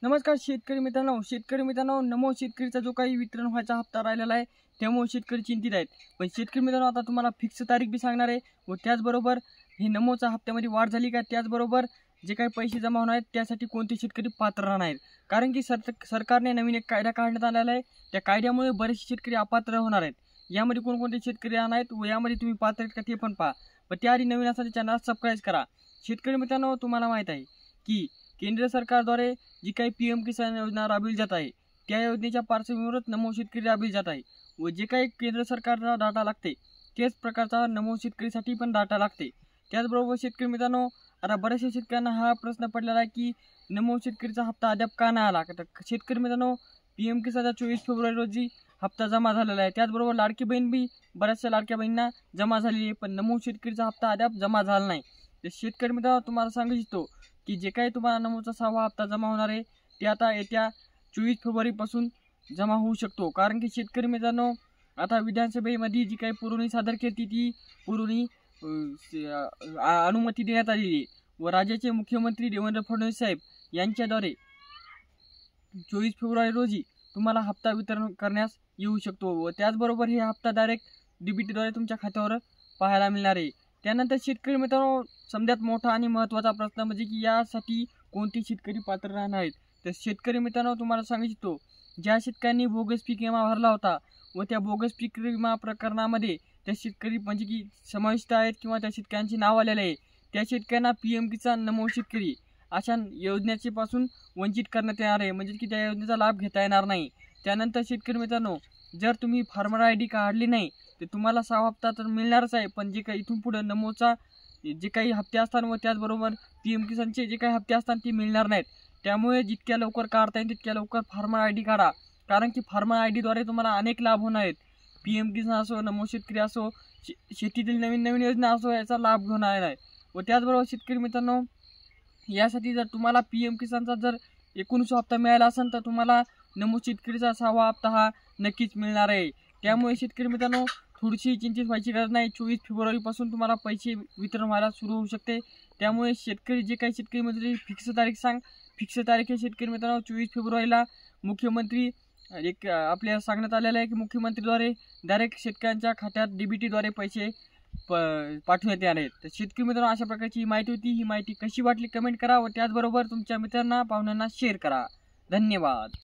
नमस्कार शेतकरी मित्रांनो, नमो शेतकरीचा जो काही वितरण व्हायचा हप्ता राहिलेला आहे त्यामुळे शेतकरी चिंतित आहेत. पण शेतकरी मित्रांनो, आता तुम्हाला फिक्स तारीख बी सांगणार आहे व त्याचबरोबर हे नमोच्या हप्त्यामध्ये वाढ झाली का, त्याचबरोबर जे काही पैसे जमा होणार आहेत त्यासाठी कोणते शेतकरी पात्र राहणार आहेत. कारण की सरकारने नवीन एक कायदा काढण्यात आलेला आहे. त्या कायद्यामुळे बरेचसे शेतकरी अपात्र होणार आहेत. यामध्ये कोणकोणते शेतकरी राहणार आहेत व यामध्ये तुम्ही पात्र आहेत का ते पण पहा. पण त्याआधी नवीन असल्यास चॅनल सबस्क्राईब करा. शेतकरी मित्रांनो, तुम्हाला माहीत आहे की केंद्र सरकारद्वारे जी काही PM किसान योजना राबविली जात आहे त्या योजनेच्या पार्श्वभूमीवरच नमो शेतकरी राबविली जात आहे व जे काही केंद्र सरकारला डाटा लागते तेच प्रकारचा नमो शेतकरीसाठी पण डाटा लागते. त्याचबरोबर शेतकरी मित्रांनो, आता बऱ्याचशा शेतकऱ्यांना हा प्रश्न पडलेला आहे की नमो शेतकरीचा हप्ता अद्याप का नाही आला. तर शेतकरी मित्रांनो, PM किसानचा 24 फेब्रुवारी रोजी हप्ता जमा झालेला आहे. त्याचबरोबर लाडकी बहीण बी बऱ्याचशा लाडक्या बहिणींना जमा झालेली आहे, पण नमो शेतकरीचा हप्ता अद्याप जमा झाला नाही. तर शेतकरी मित्रांनो, तुम्हाला सांगू इच्छितो की जे काही तुम्हाला नमोचा 6वा हप्ता जमा होणार आहे ते आता येत्या 24 फेब्रुवारीपासून जमा होऊ शकतो. कारण की शेतकरी मित्रांनो, आता विधानसभेमध्ये जी काही पुरवणी सादर केली ती पुरवणी अनुमती देण्यात आलेली आहे व राज्याचे मुख्यमंत्री देवेंद्र फडणवीस साहेब यांच्याद्वारे 24 फेब्रुवारी रोजी तुम्हाला हप्ता वितरण करण्यास येऊ शकतो व त्याचबरोबर हे हप्ता डायरेक्ट DBTद्वारे तुमच्या खात्यावर पाहायला मिळणार आहे. त्यानंतर शेतकरी मित्रांनो, समजात मोठा आणि महत्त्वाचा प्रश्न म्हणजे की यासाठी कोणते शेतकरी पात्र राहणार आहेत. तर शेतकरी मित्रांनो, तुम्हाला सांगू इच्छितो, ज्या शेतकऱ्यांनी बोगस पीक विमा भरला होता व त्या बोगस पीक विमा प्रकरणामध्ये त्या शेतकरी म्हणजे की समाविष्ट आहेत किंवा त्या शेतकऱ्यांची नाव आलेले आहे, त्या शेतकऱ्यांना PM किसान नमो शेतकरी अशा योजनेचे पासून वंचित करण्यात येणार आहे. म्हणजे की त्या योजनेचा लाभ घेता येणार नाही. त्यानंतर शेतकरी मित्रांनो, जर तुम्ही फार्मर ID काढली नाही तर तुम्हाला 6 हप्ता तर मिळणारच आहे, पण जे काही इथून पुढे नमोचा जे काही हप्ते असतात व त्याचबरोबर PM किसानचे जे काही हप्ते असतात ते मिळणार नाहीत. त्यामुळे जितक्या लवकर काढता येईल तितक्या लवकर फार्मर ID काढा. कारण की फार्मर IDद्वारे तुम्हाला अनेक लाभ होणार आहेत. PM किसान असो, नमो शेतकरी असो, शेतीतील नवीन नवीन योजना असो, याचा लाभ घेणार आहे. व त्याचबरोबर शेतकरी मित्रांनो, यासाठी जर तुम्हाला PM किसानचा जर 19 हप्ता मिळाला असेल तर तुम्हाला नमो शेतकरीचा 6वा हप्ता हा नक्कीच मिळणार आहे. त्यामुळे शेतकरी मित्रांनो, थोडीशी चिंतित व्हायची गरज नाही. 24 फेब्रुवारीपासून तुम्हाला पैसे वितरण व्हायला सुरू होऊ शकते. त्यामुळे शेतकरी जे काही शेतकरी म्हणजे फिक्स तारीख आहे शेतकरी मित्रांनो, 24 फेब्रुवारीला मुख्यमंत्री एक आपल्याला सांगण्यात आलेलं आहे की मुख्यमंत्रीद्वारे डायरेक्ट शेतकऱ्यांच्या खात्यात DBTद्वारे पैसे पाठवण्यात येणार आहेत. तर शेतकरी मित्रांनो, अशा प्रकारची माहिती होती. ही माहिती कशी वाटली कमेंट करा व त्याचबरोबर तुमच्या मित्रांना पाहुण्यांना शेअर करा. धन्यवाद.